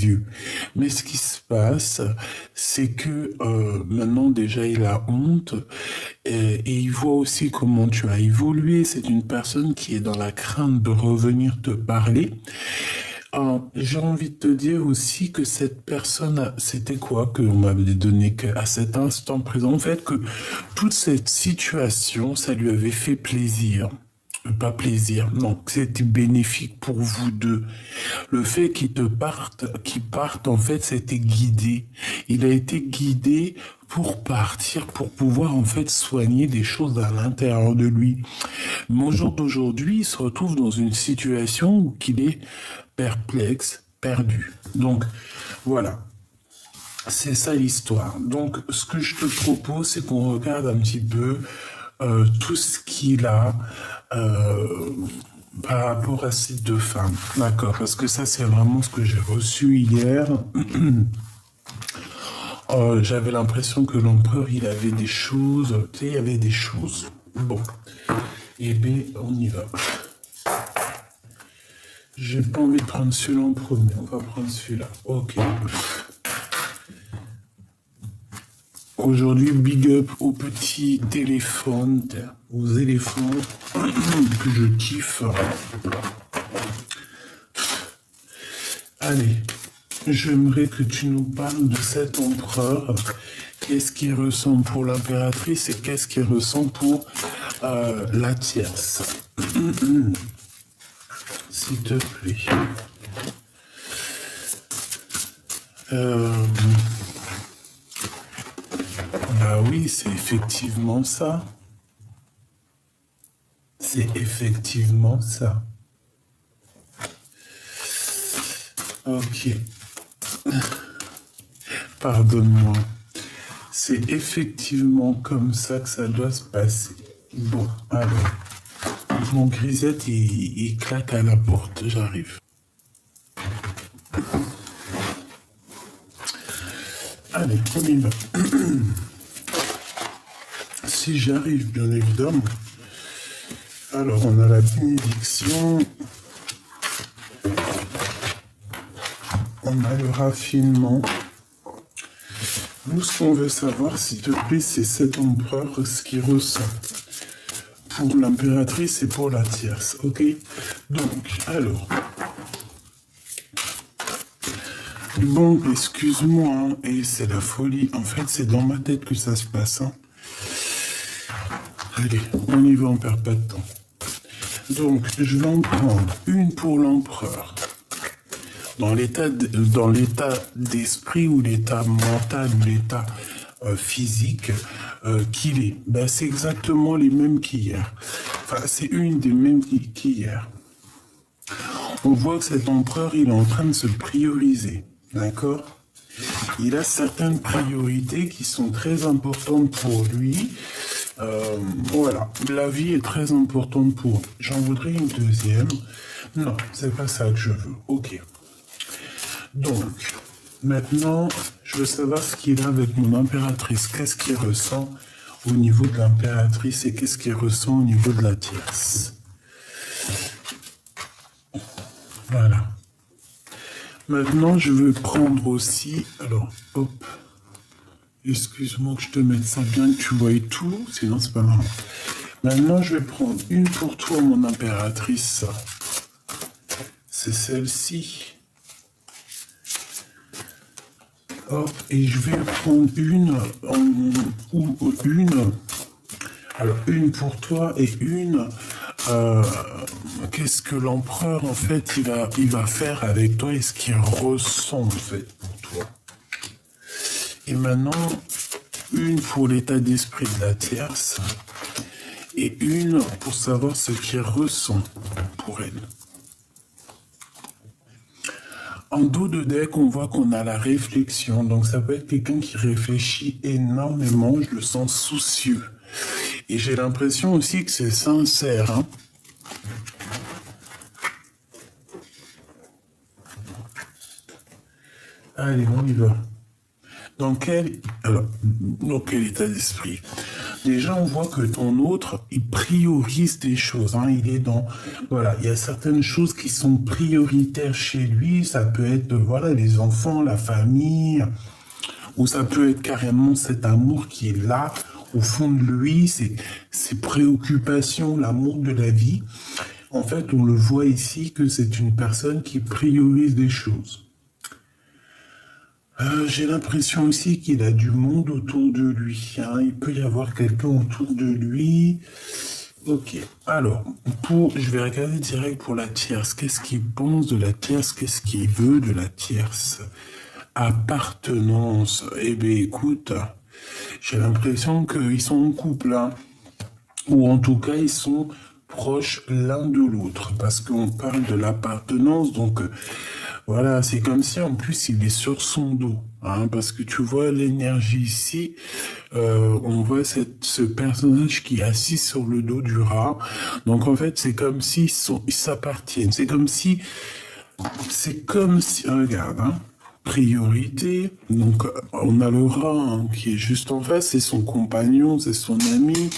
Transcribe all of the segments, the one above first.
yeux. Mais ce qui se passe, c'est que maintenant déjà il a honte et il voit aussi comment tu as évolué. C'est une personne qui est dans la crainte de revenir te parler. J'ai envie de te dire aussi que cette personne, c'était quoi qu'on m'avait donné à cet instant présent, en fait, que toute cette situation, ça lui avait fait plaisir. Pas plaisir, non, que c'était bénéfique pour vous deux. Le fait qu'il parte, en fait, c'était guidé. Il a été guidé pour partir, pour pouvoir, en fait, soigner des choses à l'intérieur de lui. Mais au jour d'aujourd'hui, il se retrouve dans une situation où il est perplexe, perdu. Donc, voilà. C'est ça l'histoire. Donc, ce que je te propose, c'est qu'on regarde un petit peu tout ce qu'il a par rapport à ces deux femmes. D'accord, parce que ça, c'est vraiment ce que j'ai reçu hier. J'avais l'impression que l'empereur, il avait des choses, tu sais, il y avait des choses. Bon, et bien, on y va. J'ai pas envie de prendre celui-là en premier, on va prendre celui-là. Ok. Aujourd'hui, big up aux petits téléphones, aux éléphants que je kiffe. Allez, j'aimerais que tu nous parles de cet empereur. Qu'est-ce qu'il ressent pour l'impératrice et qu'est-ce qu'il ressent pour la tierce. S'il te plaît. Ah oui, c'est effectivement ça. C'est effectivement ça. Ok. Pardonne-moi. C'est effectivement comme ça que ça doit se passer. Bon, alors. Mon grisette, il claque à la porte. J'arrive. Allez, on y va. Si j'arrive, bien évidemment. Alors, on a la bénédiction. On a le raffinement. Nous, ce qu'on veut savoir, s'il te plaît, c'est cet empereur, ce qu'il ressent. Pour l'impératrice et pour la tierce, ok? Donc, alors... Bon, excuse-moi, hein, et c'est la folie. En fait, c'est dans ma tête que ça se passe. Hein. Allez, on y va, on perd pas de temps. Donc, je vais en prendre une pour l'empereur. Dans l'état d'esprit ou l'état mental ou l'état physique qu'il est, ben, c'est exactement les mêmes qu'hier. Enfin, c'est une des mêmes qu'hier. On voit que cet empereur, il est en train de se prioriser. D'accord? Il a certaines priorités qui sont très importantes pour lui. Voilà, la vie est très importante pour lui. J'en voudrais une deuxième. Non, c'est pas ça que je veux. Ok. Donc, maintenant, je veux savoir ce qu'il a avec mon impératrice. Qu'est-ce qu'il ressent au niveau de l'impératrice et qu'est-ce qu'il ressent au niveau de la tierce. Voilà. Maintenant, je veux prendre aussi... Alors, hop. Excuse-moi que je te mette ça bien, que tu vois tout, sinon c'est pas marrant. Maintenant, je vais prendre une pour toi, mon impératrice. C'est celle-ci. Hop, et je vais prendre une, alors une pour toi et une... qu'est-ce que l'empereur, en fait, il va faire avec toi et ce qu'il ressent, en fait, pour toi. Et maintenant, une pour l'état d'esprit de la tierce et une pour savoir ce qu'il ressent pour elle. En dos de deck, on voit qu'on a la réflexion. Donc, ça peut être quelqu'un qui réfléchit énormément. Je le sens soucieux. Et j'ai l'impression aussi que c'est sincère. Hein. Allez, on y va. Dans quel état d'esprit? Déjà, on voit que ton autre, il priorise des choses. Hein. Il est dans, voilà, il y a certaines choses qui sont prioritaires chez lui. Ça peut être, voilà, les enfants, la famille, ou ça peut être carrément cet amour qui est là au fond de lui, ses préoccupations, l'amour de la vie. En fait, on le voit ici que c'est une personne qui priorise des choses. J'ai l'impression aussi qu'il a du monde autour de lui. Hein. Il peut y avoir quelqu'un autour de lui. Ok. Alors, je vais regarder direct pour la tierce. Qu'est-ce qu'il pense de la tierce? Qu'est-ce qu'il veut de la tierce? Appartenance. Eh bien, écoute, j'ai l'impression qu'ils sont en couple, hein. Ou en tout cas, ils sont proches l'un de l'autre, parce qu'on parle de l'appartenance, donc voilà, c'est comme si en plus il est sur son dos, hein, parce que tu vois l'énergie ici, on voit ce personnage qui est assis sur le dos du rat, donc en fait c'est comme si ils s'appartiennent, c'est comme si, regarde, hein, priorité, donc on a le rat hein, qui est juste en face, c'est son compagnon, c'est son ami,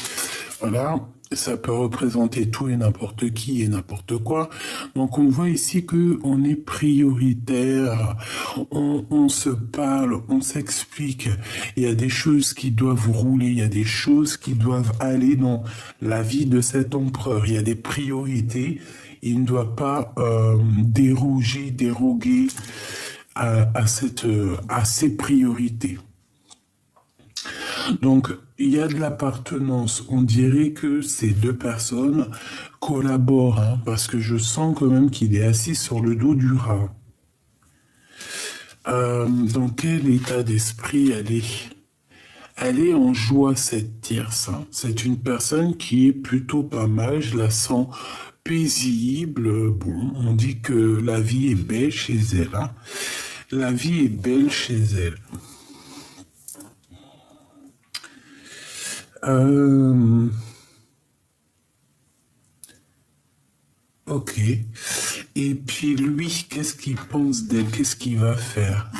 voilà, ça peut représenter tout et n'importe qui et n'importe quoi. Donc on voit ici que on est prioritaire, on se parle, on s'explique. Il y a des choses qui doivent rouler, il y a des choses qui doivent aller dans la vie de cet empereur. Il y a des priorités. Il ne doit pas déroguer à ces priorités. Donc, il y a de l'appartenance. On dirait que ces deux personnes collaborent, hein, parce que je sens quand même qu'il est assis sur le dos du rat. Dans quel état d'esprit elle est? Elle est en joie, cette tierce. Hein. C'est une personne qui est plutôt pas mal. Je la sens paisible. Bon, on dit que la vie est belle chez elle. Hein. La vie est belle chez elle. Ok. Et puis lui, qu'est-ce qu'il pense d'elle? Qu'est-ce qu'il va faire?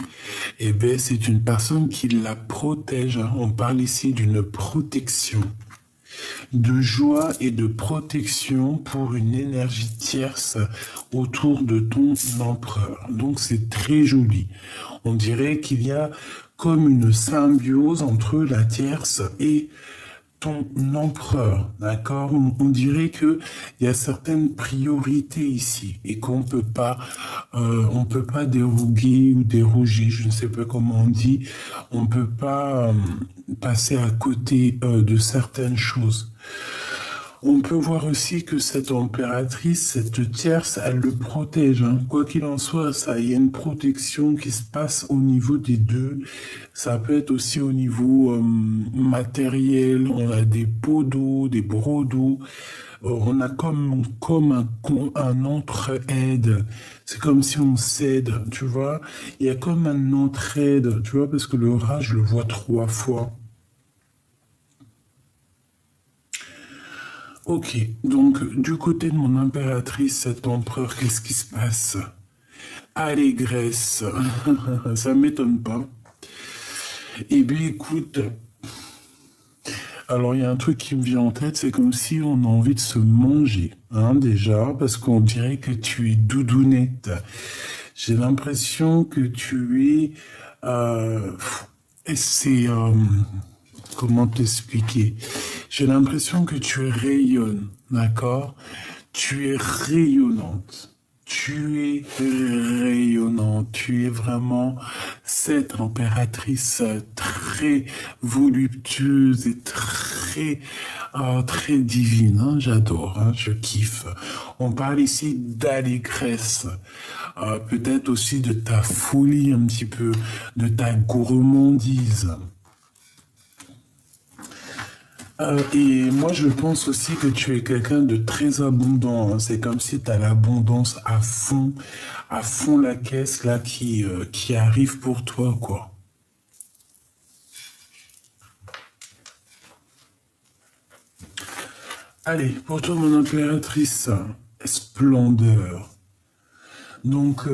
Eh bien, c'est une personne qui la protège. Hein. On parle ici d'une protection. De joie et de protection pour une énergie tierce autour de ton empereur. Donc c'est très joli. On dirait qu'il y a comme une symbiose entre la tierce et ton empereur, d'accord? On dirait que il y a certaines priorités ici et on peut pas déroguer ou déroger, je ne sais pas comment on dit, on peut pas passer à côté de certaines choses. On peut voir aussi que cette impératrice, cette tierce, elle le protège. Hein. Quoi qu'il en soit, il y a une protection qui se passe au niveau des deux. Ça peut être aussi au niveau matériel. On a des pots d'eau, des brocs d'eau. On a comme un entraide. C'est comme si on s'aide, tu vois. Il y a comme un entraide, tu vois, parce que le rat, je le vois 3 fois. Ok, donc du côté de mon impératrice, cet empereur, qu'est-ce qui se passe? Allégresse, ça m'étonne pas. Eh bien écoute, alors il y a un truc qui me vient en tête, c'est comme si on a envie de se manger, hein, déjà, parce qu'on dirait que tu es doudounette. J'ai l'impression que tu es... c'est... comment t'expliquer? J'ai l'impression que tu rayonnes, d'accord? Tu es rayonnante. Tu es rayonnante. Tu es vraiment cette impératrice très voluptueuse et très divine. Hein, j'adore, hein, je kiffe. On parle ici d'allégresse. Peut-être aussi de ta folie un petit peu, de ta gourmandise. Et moi, je pense aussi que tu es quelqu'un de très abondant. Hein. C'est comme si tu as l'abondance à fond la caisse là qui arrive pour toi, quoi. Allez, pour toi, mon impératrice, splendeur. Donc,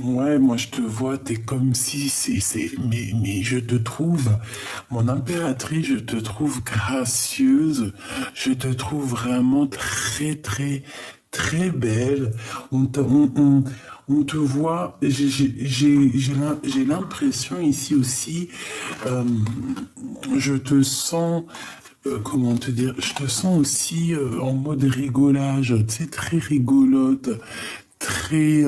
ouais, moi je te vois, t'es comme si mais je te trouve, mon impératrice, je te trouve gracieuse, je te trouve vraiment très belle. On te, on te voit, j'ai l'impression ici aussi, euh, je te sens, comment te dire, je te sens aussi en mode rigolage, tu sais, très rigolote, très,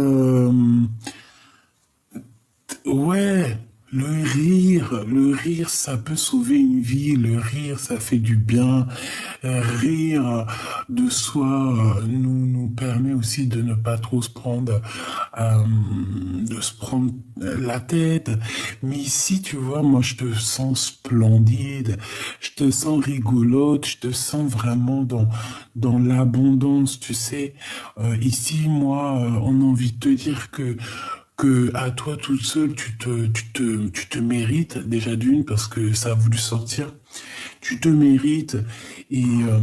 ouais, le rire, ça peut sauver une vie, le rire, ça fait du bien. Rire de soi nous permet aussi de ne pas trop se prendre, de se prendre la tête. Mais ici, tu vois, moi, je te sens splendide, je te sens rigolote, je te sens vraiment dans l'abondance, tu sais. Ici, moi, on a envie de te dire que à toi toute seule, tu te mérites déjà d'une parce que ça a voulu sortir. Tu te mérites et, euh,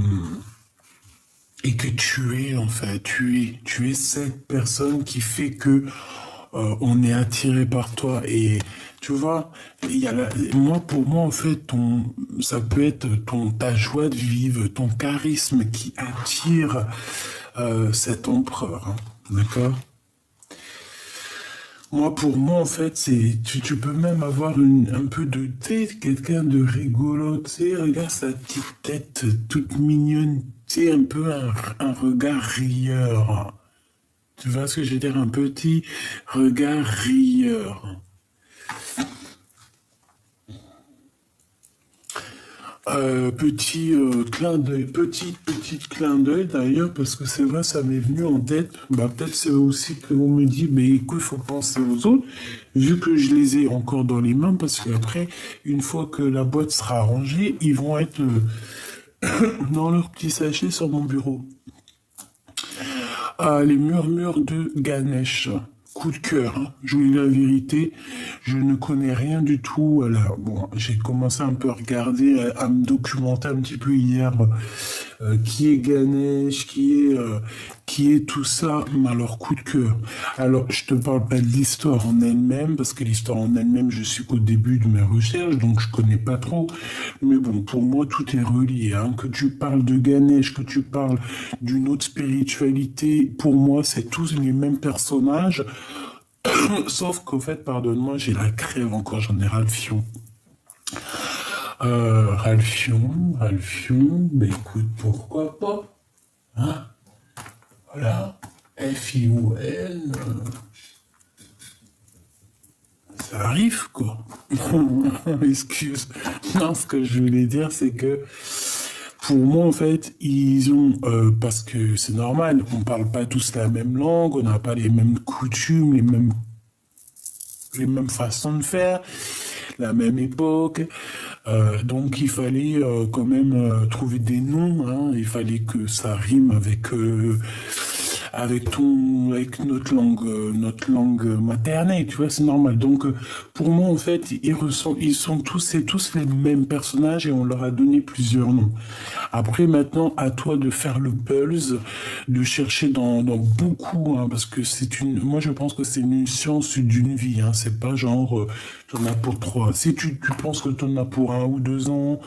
et que tu es en fait, tu es cette personne qui fait que on est attiré par toi et tu vois, moi pour moi en fait ça peut être ta joie de vivre, ton charisme qui attire cet empereur, hein. D'accord? Moi, pour moi, en fait, tu peux même avoir un peu de tête, quelqu'un de rigolo, tu sais, regarde sa petite tête toute mignonne, tu sais, un peu un regard rieur. Tu vois ce que je veux dire? Un petit regard rieur. Petit clin d'œil d'ailleurs, parce que c'est vrai, ça m'est venu en tête. Bah, peut-être c'est aussi qu'on me dit, mais écoute, il faut penser aux autres, vu que je les ai encore dans les mains, parce qu'après, une fois que la boîte sera rangée, ils vont être dans leur petit sachet sur mon bureau. Ah, les murmures de Ganesh. Coup de cœur, hein. Je vous dis la vérité, je ne connais rien du tout. Alors, bon, j'ai commencé un peu à regarder, à me documenter un petit peu hier, qui est Ganesh, qui est tout ça, mais alors coup de cœur. Alors, je te parle pas de l'histoire en elle-même, parce que l'histoire en elle-même, je suis qu'au début de mes recherches, donc je connais pas trop. Mais bon, pour moi, tout est relié, hein. Que tu parles de Ganesh, que tu parles d'une autre spiritualité, pour moi, c'est tous les mêmes personnages. Sauf qu'au fait, pardonne-moi, j'ai la crève encore, j'en ai ras le fion. Ralphion, ben écoute, pourquoi pas, hein? Voilà, F-I-O-N, ça arrive, quoi. Excuse. Non, ce que je voulais dire, c'est que pour moi, en fait, ils ont, parce que c'est normal, on parle pas tous la même langue, on n'a pas les mêmes coutumes, les mêmes façons de faire, la même époque. Donc il fallait quand même trouver des noms, hein. Il fallait que ça rime avec notre langue maternelle, tu vois, c'est normal. Donc pour moi en fait, ils sont tous et tous les mêmes personnages et on leur a donné plusieurs noms. Après maintenant, à toi de faire le pulse, de chercher dans beaucoup, hein, parce que moi je pense que c'est une science d'une vie, hein. C'est pas genre t'en as pour trois. Si tu penses que t'en as pour 1 ou 2 ans,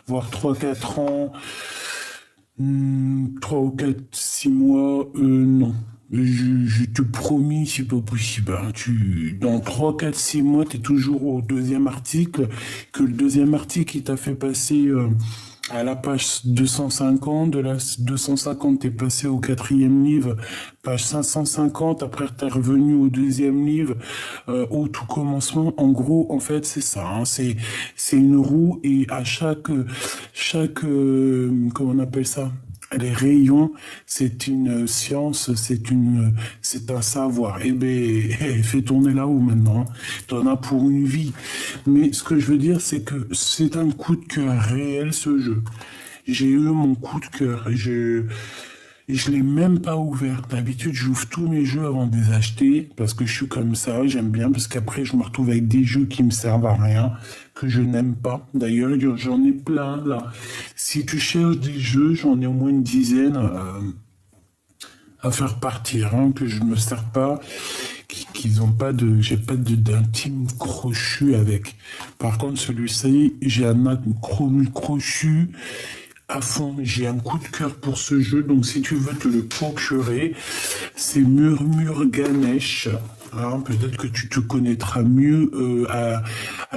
voire 3, 4 ans. 3 ou 4, 6 mois, non. Je te promis, c'est pas possible, hein. Dans 3, 4, 6 mois, tu es toujours au deuxième article, que le deuxième article, il t'a fait passer à la page 250, de la 250, t'es passé au quatrième livre, page 550, après t'es revenu au deuxième livre, au tout commencement. En gros, en fait, c'est ça, hein. C'est une roue et à comment on appelle ça? Les rayons, c'est une science, c'est un savoir. Eh ben, fais tourner là-haut maintenant, hein. T'en as pour une vie. Mais ce que je veux dire, c'est que c'est un coup de cœur réel, ce jeu. J'ai eu mon coup de cœur et je l'ai même pas ouvert. D'habitude, j'ouvre tous mes jeux avant de les acheter parce que je suis comme ça, j'aime bien parce qu'après, je me retrouve avec des jeux qui me servent à rien, que je n'aime pas. D'ailleurs, j'en ai plein là. Si tu cherches des jeux, j'en ai au moins une dizaine. à faire partir, hein, que je me sers pas, qu'ils ont pas de, j'ai pas d'intime crochu avec. Par contre, celui-ci, j'ai un crochu à fond. J'ai un coup de cœur pour ce jeu, donc si tu veux te le procurer, c'est Murmure Ganesh. Hein, peut-être que tu te connaîtras mieux à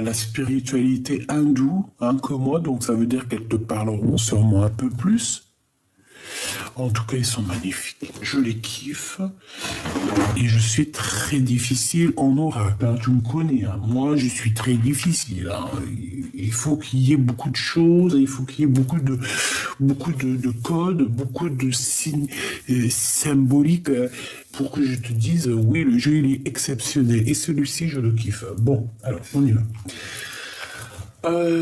la spiritualité hindoue, hein, que moi, donc ça veut dire qu'elles te parleront sûrement un peu plus. En tout cas, ils sont magnifiques. Je les kiffe. Et je suis très difficile en oracle. Hein. Tu me connais. Hein. Moi, je suis très difficile. Hein. Il faut qu'il y ait beaucoup de choses. Il faut qu'il y ait beaucoup de codes, beaucoup de signes symboliques pour que je te dise oui, le jeu, il est exceptionnel. Et celui-ci, je le kiffe. Bon, alors, on y va.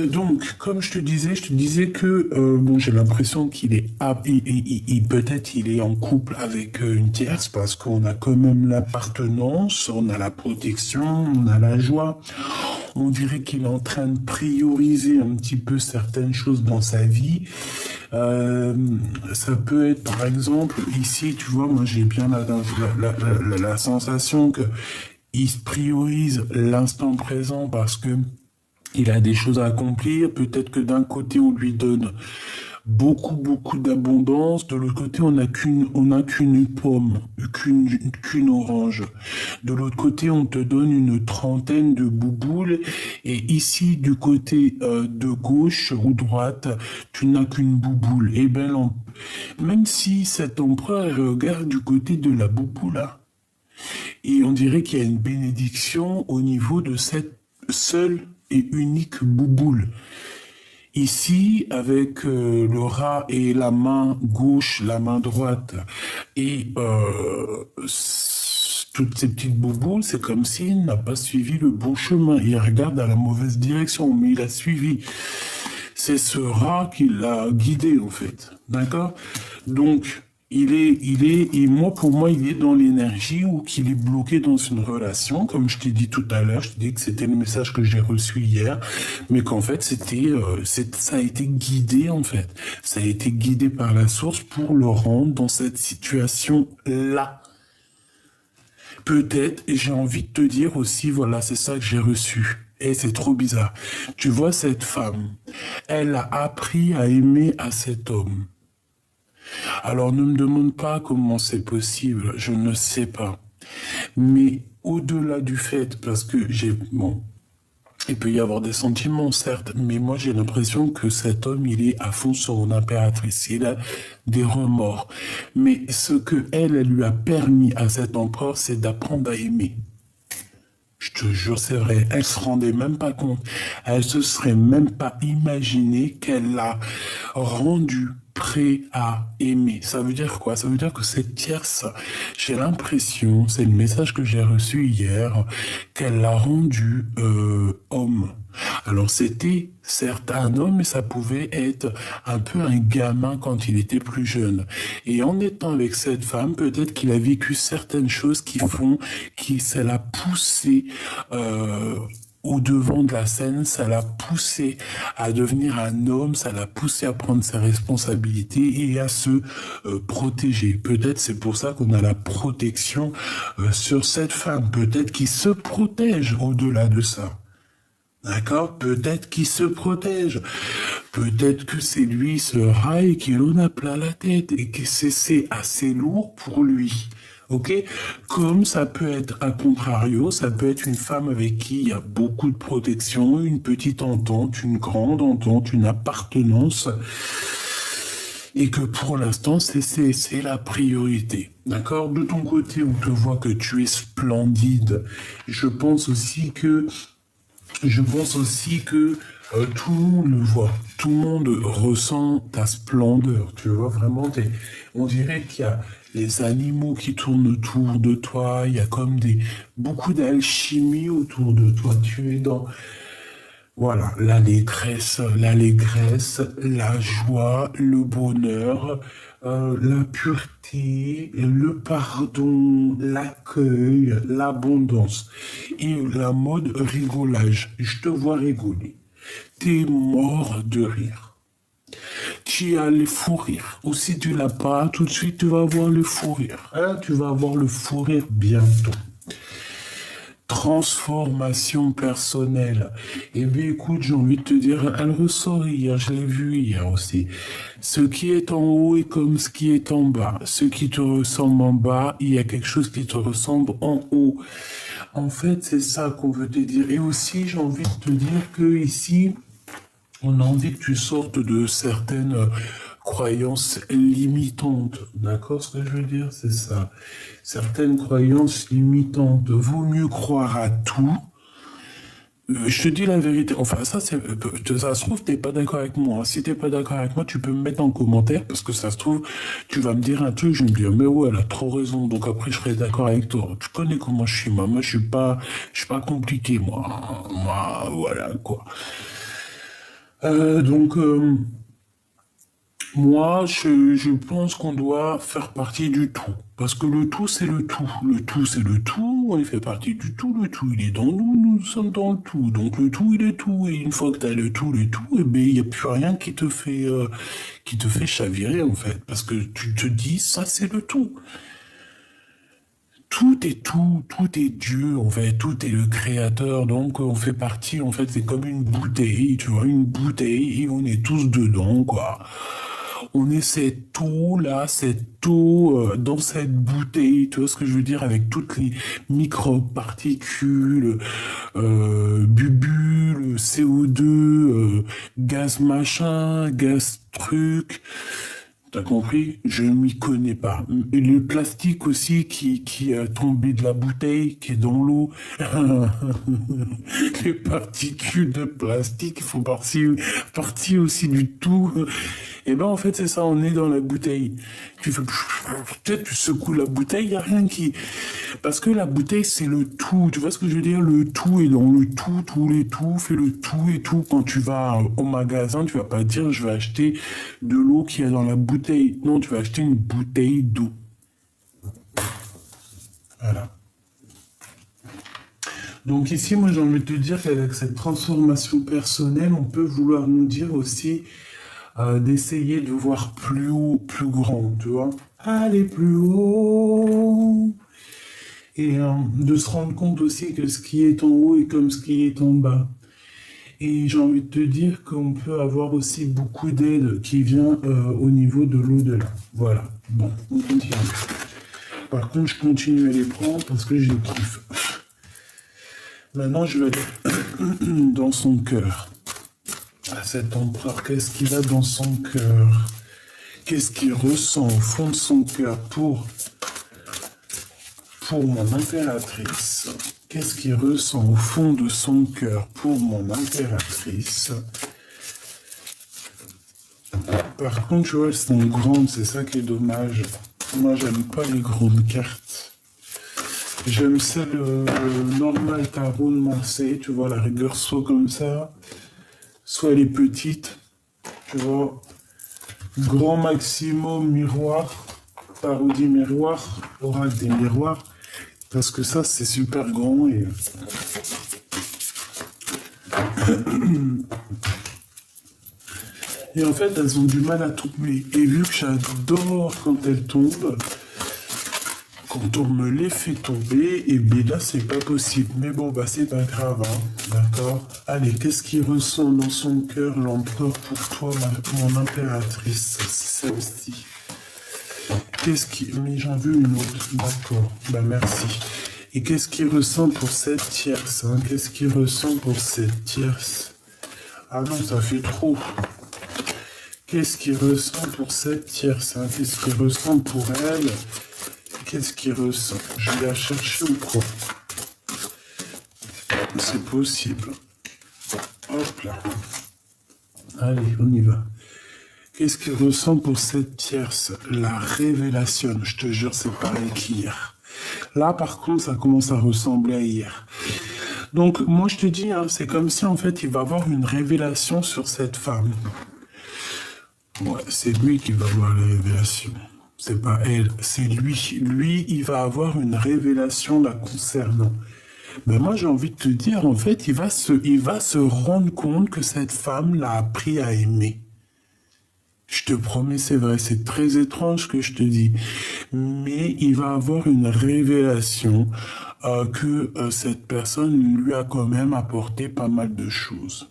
Donc, comme je te disais que bon, j'ai l'impression qu'il est peut-être il est en couple avec une tierce parce qu'on a quand même l'appartenance, on a la protection, on a la joie. On dirait qu'il est en train de prioriser un petit peu certaines choses dans sa vie. Ça peut être, par exemple, ici, tu vois, moi j'ai bien la sensation que il priorise l'instant présent parce que il a des choses à accomplir. Peut-être que d'un côté, on lui donne beaucoup d'abondance. De l'autre côté, on n'a qu'une pomme, qu'une orange. De l'autre côté, on te donne une trentaine de bouboules. Et ici, du côté de gauche ou droite, tu n'as qu'une bouboule. Et ben, même si cet empereur regarde du côté de la bouboule, là, et on dirait qu'il y a une bénédiction au niveau de cette seule et unique bouboule. Ici, avec le rat et la main gauche, la main droite, et toutes ces petites bouboules, c'est comme s'il n'a pas suivi le bon chemin. Il regarde dans la mauvaise direction, mais il a suivi. C'est ce rat qui l'a guidé, en fait. D'accord? Donc, et moi, pour moi, il est dans l'énergie ou qu'il est bloqué dans une relation. Comme je t'ai dit tout à l'heure, je t'ai dit que c'était le message que j'ai reçu hier, mais qu'en fait, ça a été guidé, en fait. Ça a été guidé par la source pour le rendre dans cette situation-là. Peut-être, et j'ai envie de te dire aussi, voilà, c'est ça que j'ai reçu. Et c'est trop bizarre. Tu vois, cette femme, elle a appris à aimer à cet homme. Alors ne me demande pas comment c'est possible, je ne sais pas. Mais au-delà du fait, parce que bon, il peut y avoir des sentiments, certes, mais moi j'ai l'impression que cet homme, il est à fond sur son impératrice, il a des remords. Mais ce que elle lui a permis à cet empereur, c'est d'apprendre à aimer. Je te jure, c'est vrai, elle se rendait même pas compte. Elle se serait même pas imaginé qu'elle l'a rendu prêt à aimer. Ça veut dire quoi? Ça veut dire que cette tierce, j'ai l'impression, c'est le message que j'ai reçu hier, qu'elle l'a rendu homme. Alors c'était certes un homme, mais ça pouvait être un peu un gamin quand il était plus jeune. Et en étant avec cette femme, peut-être qu'il a vécu certaines choses ça l'a poussé au devant de la scène, ça l'a poussé à devenir un homme, ça l'a poussé à prendre ses responsabilités et à se protéger. Peut-être c'est pour ça qu'on a la protection sur cette femme. Peut-être qu'il se protège au-delà de ça. D'accord? Peut-être qu'il se protège. Peut-être que c'est lui, ce rail, qui en a plein la tête et que c'est assez lourd pour lui. Ok? Comme ça peut être à contrario, ça peut être une femme avec qui il y a beaucoup de protection, une petite entente, une grande entente, une appartenance. Et que pour l'instant, c'est la priorité. D'accord? De ton côté, on te voit que tu es splendide. Je pense aussi que tout le monde le voit, tout le monde ressent ta splendeur, tu vois, vraiment, on dirait qu'il y a les animaux qui tournent autour de toi, il y a comme beaucoup d'alchimie autour de toi, tu es dans, voilà, l'allégresse, la joie, le bonheur, la pureté, le pardon, l'accueil, l'abondance et la mode rigolage. Je te vois rigoler. T'es mort de rire. tu as le fou rire. Ou si tu l'as pas, tout de suite, tu vas avoir le fou rire. Hein, tu vas avoir le fou rire bientôt. Transformation personnelle. Eh bien, écoute, j'ai envie de te dire, elle ressort hier, je l'ai vu hier aussi. Ce qui est en haut est comme ce qui est en bas. Ce qui te ressemble en bas, il y a quelque chose qui te ressemble en haut. En fait, c'est ça qu'on veut te dire. Et aussi, j'ai envie de te dire que ici, on a envie que tu sortes de certaines croyances limitantes. D'accord? Ce que je veux dire, c'est ça. Certaines croyances limitantes. Vaut mieux croire à tout. Je te dis la vérité. Enfin, ça se trouve, t'es pas d'accord avec moi. Si t'es pas d'accord avec moi, tu peux me mettre en commentaire parce que ça se trouve, tu vas me dire un truc, je vais me dire, mais ouais, elle a trop raison. Donc après, je serai d'accord avec toi. Tu connais comment je suis, moi. Moi, je suis pas compliqué, moi. Moi, voilà, quoi. Donc, moi, je pense qu'on doit faire partie du tout. Parce que le tout, c'est le tout. Le tout, c'est le tout. On fait partie du tout. Le tout, il est dans nous. Nous sommes dans le tout. Donc, le tout, il est tout. Et une fois que tu as le tout, eh ben, il n'y a plus rien qui te fait chavirer, en fait. Parce que tu te dis, ça, c'est le tout. Tout est tout, tout est Dieu, en fait, tout est le créateur, donc on fait partie, en fait, c'est comme une bouteille, tu vois, une bouteille, et on est tous dedans, quoi. On est cette eau-là, cette eau dans cette bouteille, tu vois ce que je veux dire, avec toutes les microparticules, bulles, CO2, gaz machin, gaz truc. T'as compris? Je m'y connais pas. Et le plastique aussi qui est tombé de la bouteille, qui est dans l'eau. Les particules de plastique font partie aussi du tout. Et ben en fait c'est ça, on est dans la bouteille. Tu fais peut-être tu secoues la bouteille, y a rien qui. Parce que la bouteille c'est le tout. Tu vois ce que je veux dire? Le tout est dans le tout, tous les tout, fais le tout et tout. Quand tu vas au magasin, tu vas pas dire je vais acheter de l'eau qui est dans la bouteille. Non, tu vas acheter une bouteille d'eau. Voilà. Donc ici, moi j'ai envie de te dire qu'avec cette transformation personnelle, on peut vouloir nous dire aussi d'essayer de voir plus haut, plus grand, tu vois. Aller plus haut. Et de se rendre compte aussi que ce qui est en haut est comme ce qui est en bas. Et j'ai envie de te dire qu'on peut avoir aussi beaucoup d'aide qui vient au niveau de l'au-delà. Voilà. Bon, on continue. Par contre, je continue à les prendre parce que je les kiffe. Maintenant, je vais aller dans son cœur. À cet empereur, qu'est-ce qu'il a dans son cœur? Qu'est-ce qu'il ressent au fond de son cœur pour mon impératrice? Qu'est-ce qu'il ressent au fond de son cœur pour mon impératrice? Par contre, tu vois, elles sont grandes, c'est ça qui est dommage. Moi, j'aime pas les grandes cartes. J'aime celle normale tarot de Marseille, tu vois, la rigueur soit comme ça, soit les petites, tu vois. Grand maximum miroir, parodie miroir, oracle des miroirs, parce que ça c'est super grand et et en fait elles ont du mal à tomber. Et vu que j'adore quand elles tombent, quand on me les fait tomber, et bien là c'est pas possible. Mais bon bah c'est pas grave, hein, d'accord. Allez, qu'est-ce qui ressent dans son cœur l'empereur pour toi, mon impératrice? C'est celle-ci. Qu'est-ce qui... Mais j'en veux une autre, d'accord. Bah merci. Et qu'est-ce qu'il ressent pour cette tierce, hein? Qu'est-ce qu'il ressent pour cette tierce? Ah non, ça fait trop. Qu'est-ce qu'il ressent pour cette tierce, hein? Qu'est-ce qu'il ressent pour elle? Qu'est-ce qu'il ressent? Je vais la chercher ou quoi? C'est possible. Hop là. Allez, on y va. Qu'est-ce qu'il ressent pour cette tierce? La révélation. Je te jure, c'est pareil qu'hier. Là, par contre, ça commence à ressembler à hier. Donc, moi, je te dis, hein, c'est comme si, en fait, il va avoir une révélation sur cette femme. Ouais, c'est lui qui va avoir la révélation. C'est pas elle, c'est lui. Lui, il va avoir une révélation la concernant. Ben moi, j'ai envie de te dire, en fait, il va se rendre compte que cette femme l'a appris à aimer. Je te promets, c'est vrai, c'est très étrange ce que je te dis. Mais il va avoir une révélation que cette personne lui a quand même apporté pas mal de choses.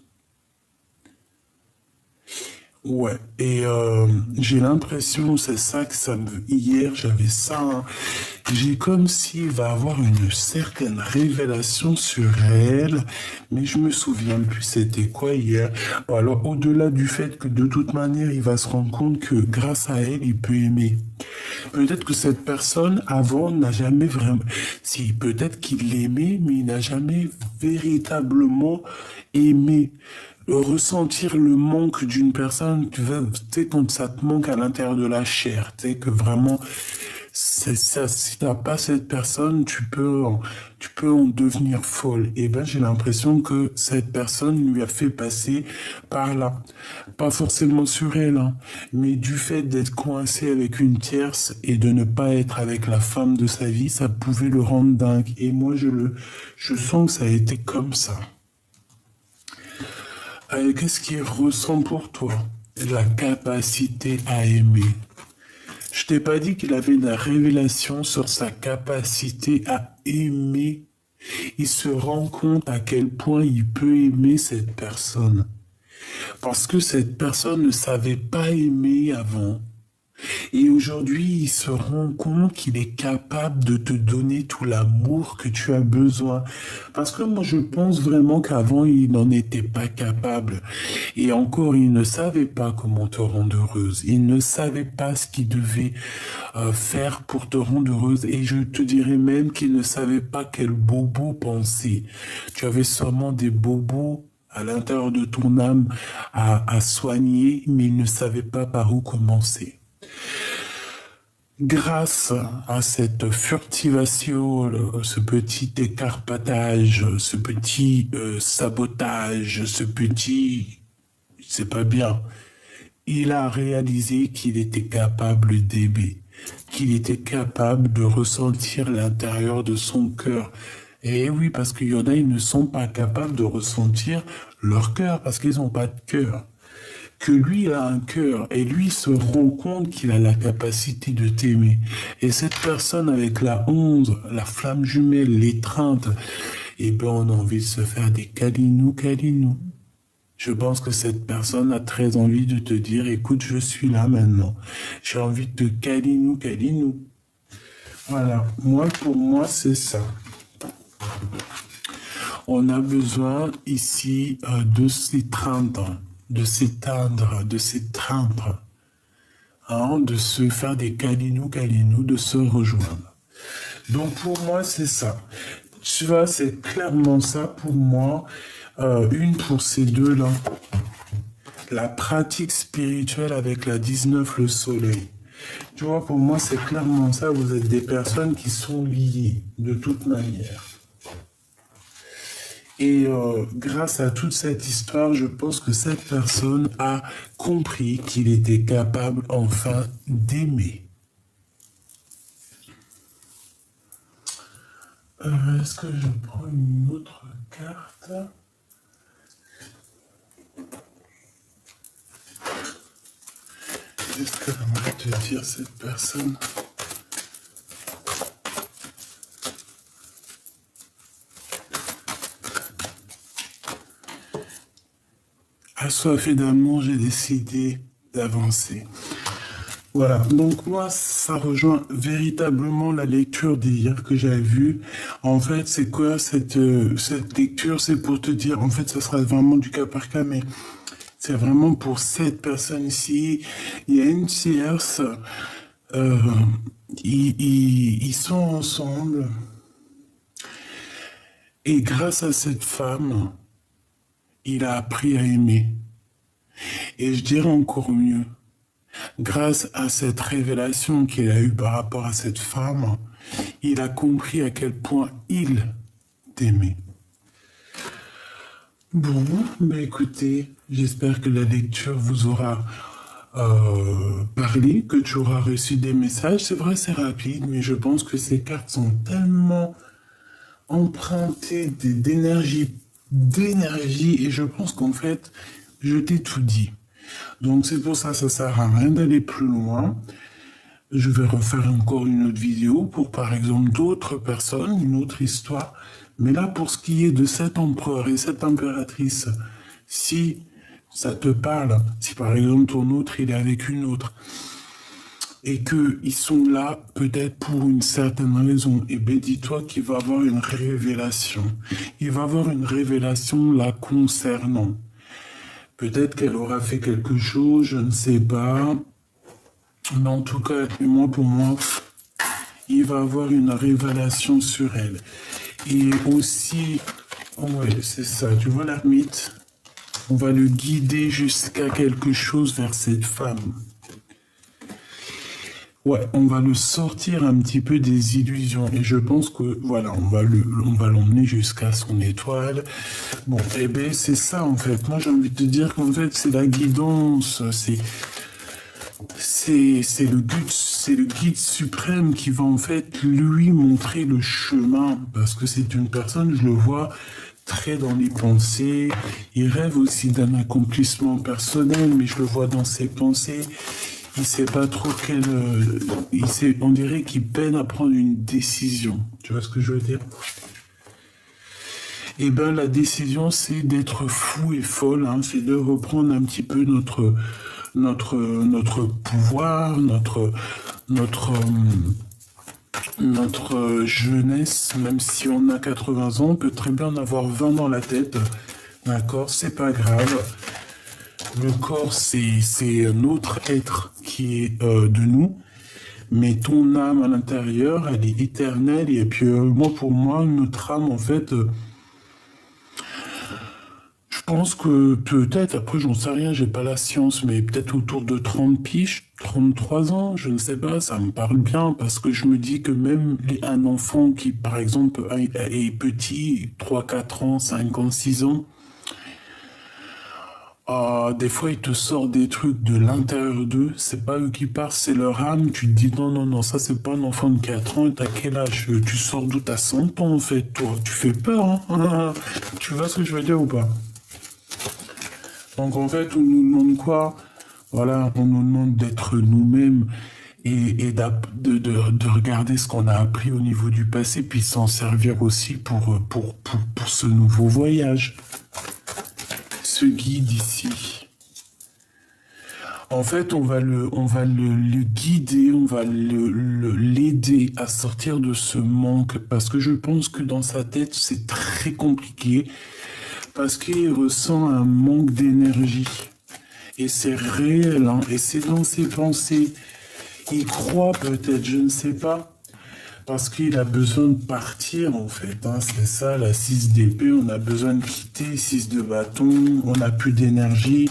Ouais, et j'ai l'impression, c'est ça que ça me... Hier, j'avais ça, hein. J'ai comme s'il va avoir une certaine révélation sur elle, mais je me souviens plus c'était quoi hier. Bon, alors, au-delà du fait que de toute manière, il va se rendre compte que grâce à elle, il peut aimer. Peut-être que cette personne, avant, n'a jamais vraiment... Si, peut-être qu'il l'aimait, mais il n'a jamais véritablement aimé. Ressentir le manque d'une personne, tu sais, quand ça te manque à l'intérieur de la chair, tu sais, que vraiment, c'est ça, si t'as pas cette personne, tu peux en devenir folle. Et ben, j'ai l'impression que cette personne lui a fait passer par là. Pas forcément sur elle, hein, mais du fait d'être coincé avec une tierce et de ne pas être avec la femme de sa vie, ça pouvait le rendre dingue. Et moi, je sens que ça a été comme ça. Qu'est-ce qui ressent pour toi la capacité à aimer? Je t'ai pas dit qu'il avait une révélation sur sa capacité à aimer. Il se rend compte à quel point il peut aimer cette personne. Parce que cette personne ne savait pas aimer avant. Et aujourd'hui, il se rend compte qu'il est capable de te donner tout l'amour que tu as besoin. Parce que moi, je pense vraiment qu'avant, il n'en était pas capable. Et encore, il ne savait pas comment te rendre heureuse. Il ne savait pas ce qu'il devait faire pour te rendre heureuse. Et je te dirais même qu'il ne savait pas quel bobo penser. Tu avais sûrement des bobos à l'intérieur de ton âme à soigner, mais il ne savait pas par où commencer. Grâce à cette furtivation, ce petit écarpatage, ce petit sabotage, ce petit, c'est pas bien, il a réalisé qu'il était capable d'aimer, qu'il était capable de ressentir l'intérieur de son cœur. Et oui, parce qu'il y en a, ils ne sont pas capables de ressentir leur cœur parce qu'ils n'ont pas de cœur. Que lui a un cœur et lui se rend compte qu'il a la capacité de t'aimer. Et cette personne avec la 11, la flamme jumelle, l'étreinte, eh ben on a envie de se faire des câlinous. Je pense que cette personne a très envie de te dire, écoute, je suis là maintenant. J'ai envie de te câlinou. Voilà, pour moi, c'est ça. On a besoin ici de s'étreindre, de s'éteindre, de s'étreindre, hein, de se faire des câlinous, de se rejoindre. Donc pour moi, c'est ça. Tu vois, c'est clairement ça pour moi. Une pour ces deux-là. La pratique spirituelle avec la 19, le soleil. Tu vois, pour moi, c'est clairement ça. Vous êtes des personnes qui sont liées de toute manière. Et grâce à toute cette histoire, je pense que cette personne a compris qu'il était capable enfin d'aimer. Est-ce que je prends une autre carte? Qu'est-ce qu'elle va te dire, cette personne? Assoiffé d'amour, j'ai décidé d'avancer. Voilà, donc moi, ça rejoint véritablement la lecture d'hier que j'avais vue. En fait, c'est quoi cette lecture? C'est pour te dire, en fait, ça sera vraiment du cas par cas, mais c'est vraiment pour cette personne ici. Il y a une tierce, euh, ils sont ensemble, et grâce à cette femme, il a appris à aimer. Et je dirais encore mieux, grâce à cette révélation qu'il a eue par rapport à cette femme, il a compris à quel point il t'aimait. Bon, ben écoutez, j'espère que la lecture vous aura parlé, que tu auras reçu des messages. C'est vrai, c'est rapide, mais je pense que ces cartes sont tellement empruntées d'énergie, et je pense qu'en fait, je t'ai tout dit. Donc c'est pour ça, ça sert à rien d'aller plus loin. Je vais refaire encore une autre vidéo pour, par exemple, d'autres personnes, une autre histoire. Mais là, pour ce qui est de cet empereur et cette impératrice, si ça te parle, si par exemple ton autre, il est avec une autre, et qu'ils sont là peut-être pour une certaine raison, et bien dis-toi qu'il va avoir une révélation. Il va avoir une révélation la concernant. Peut-être qu'elle aura fait quelque chose, je ne sais pas. Mais en tout cas, moi, pour moi, il va avoir une révélation sur elle. Et aussi, ouais, c'est ça, tu vois l'ermite, on va le guider jusqu'à quelque chose vers cette femme. Ouais, on va le sortir un petit peu des illusions. Et je pense que, voilà, on va l'emmener jusqu'à son étoile. Bon, eh ben, c'est ça, en fait. Moi, j'ai envie de te dire qu'en fait, c'est la guidance, c'est le guide suprême qui va en fait lui montrer le chemin parce que c'est une personne, je le vois très dans les pensées. Il rêve aussi d'un accomplissement personnel, mais je le vois dans ses pensées. Il sait pas trop on dirait qu'il peine à prendre une décision. Tu vois ce que je veux dire? Eh ben, la décision, c'est d'être fou et folle, hein, c'est de reprendre un petit peu notre pouvoir, notre jeunesse, même si on a 80 ans, on peut très bien en avoir 20 dans la tête. D'accord, c'est pas grave. Le corps, c'est un autre être qui est de nous. Mais ton âme à l'intérieur, elle est éternelle. Et puis, moi, pour moi, notre âme, en fait, je pense que peut-être, après, j'en sais rien, j'ai pas la science, mais peut-être autour de 30 piges, 33 ans, je ne sais pas, ça me parle bien, parce que je me dis que même un enfant qui, par exemple, est petit, 3, 4 ans, 5 ans, 6 ans, des fois, ils te sortent des trucs de l'intérieur d'eux. C'est pas eux qui partent, c'est leur âme. Tu te dis non, non, non, ça c'est pas un enfant de 4 ans. T'as quel âge? Tu sors d'où? T'as 100 ans en fait, toi. Tu fais peur, hein? Tu vois ce que je veux dire ou pas? Donc en fait, on nous demande quoi? Voilà, on nous demande d'être nous-mêmes et de regarder ce qu'on a appris au niveau du passé, puis s'en servir aussi pour ce nouveau voyage. Ce guide ici. En fait, on va le guider, on va l'aider à sortir de ce manque parce que je pense que dans sa tête, c'est très compliqué parce qu'il ressent un manque d'énergie. Et c'est réel, hein, et c'est dans ses pensées. Il croit peut-être, je ne sais pas. Parce qu'il a besoin de partir, en fait. Hein. C'est ça, la 6 d'épée, on a besoin de quitter, 6 de bâton, on n'a plus d'énergie.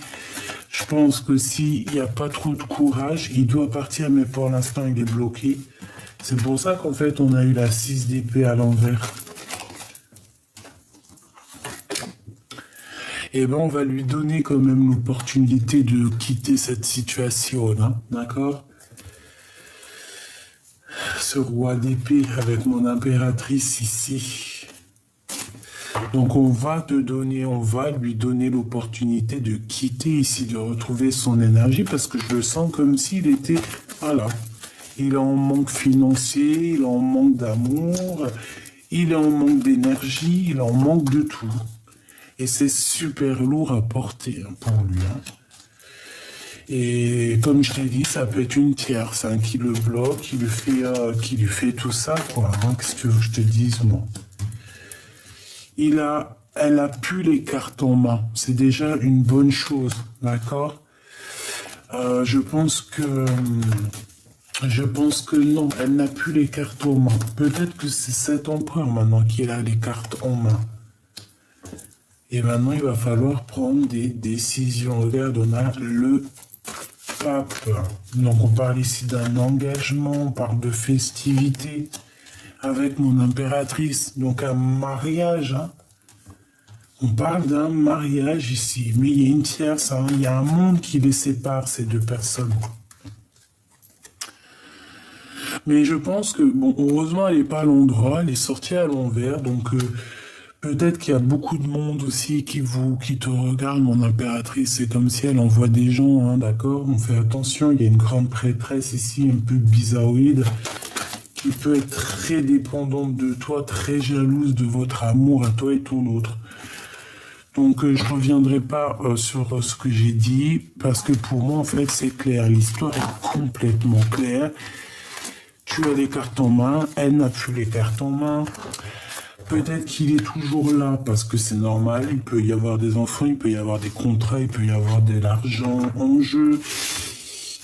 Je pense que s'il n'y a pas trop de courage, il doit partir, mais pour l'instant, il est bloqué. C'est pour ça qu'en fait, on a eu la 6 d'épée à l'envers. Et ben, on va lui donner quand même l'opportunité de quitter cette situation, hein. D'accord? Ce roi d'épée avec mon impératrice ici. Donc on va lui donner l'opportunité de quitter ici, de retrouver son énergie parce que je le sens comme s'il était, voilà, il est en manque financier, il est en manque d'amour, il est en manque d'énergie, il est en manque de tout. Et c'est super lourd à porter pour lui. Hein. Et comme je t'ai dit, ça peut être une tierce hein, qui le bloque, qui lui fait tout ça, quoi. Hein, qu'est-ce que je te dise, moi? Elle a plus les cartes en main. C'est déjà une bonne chose, d'accord? Je pense que non, elle n'a plus les cartes en main. Peut-être que c'est cet empereur maintenant qui a les cartes en main. Et maintenant, il va falloir prendre des décisions. Regarde, on a le pape. Donc, on parle ici d'un engagement, on parle de festivité avec mon impératrice. Donc, un mariage. Hein. On parle d'un mariage ici. Mais il y a une tierce. Hein. Il y a un monde qui les sépare, ces deux personnes. Mais je pense que, bon, heureusement, elle n'est pas à l'endroit. Elle est sortie à l'envers. Donc, Peut-être qu'il y a beaucoup de monde aussi qui te regarde, mon impératrice. C'est comme si elle envoie des gens, hein, d'accord? On fait attention, il y a une grande prêtresse ici, un peu bizarroïde, qui peut être très dépendante de toi, très jalouse de votre amour à toi et ton autre. Donc, je reviendrai pas sur ce que j'ai dit, parce que pour moi, en fait, c'est clair. L'histoire est complètement claire. Tu as les cartes en main, elle n'a plus les cartes en main. Peut-être qu'il est toujours là, parce que c'est normal. Il peut y avoir des enfants, il peut y avoir des contrats, il peut y avoir de l'argent en jeu.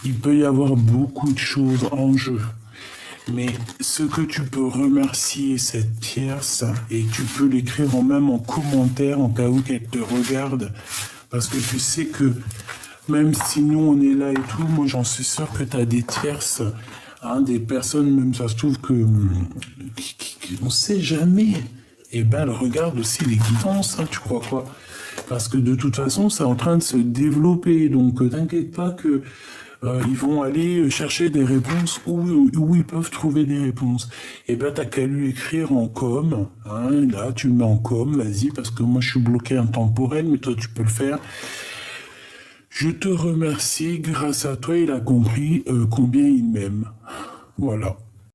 Il peut y avoir beaucoup de choses en jeu. Mais ce que tu peux remercier cette tierce, et tu peux l'écrire même en commentaire en cas où qu'elle te regarde, parce que tu sais que même si nous on est là et tout, moi j'en suis sûr que tu as des tierces, hein, des personnes, même ça se trouve que on sait jamais. Et ben elle regarde aussi les guidances, hein, tu crois quoi? Parce que de toute façon, c'est en train de se développer, donc t'inquiète pas que ils vont aller chercher des réponses où ils peuvent trouver des réponses. Et ben, t'as qu'à lui écrire en com, hein, là, tu le mets en com, vas-y, parce que moi, je suis bloqué intemporel, mais toi, tu peux le faire. Je te remercie, grâce à toi, il a compris combien il m'aime. Voilà.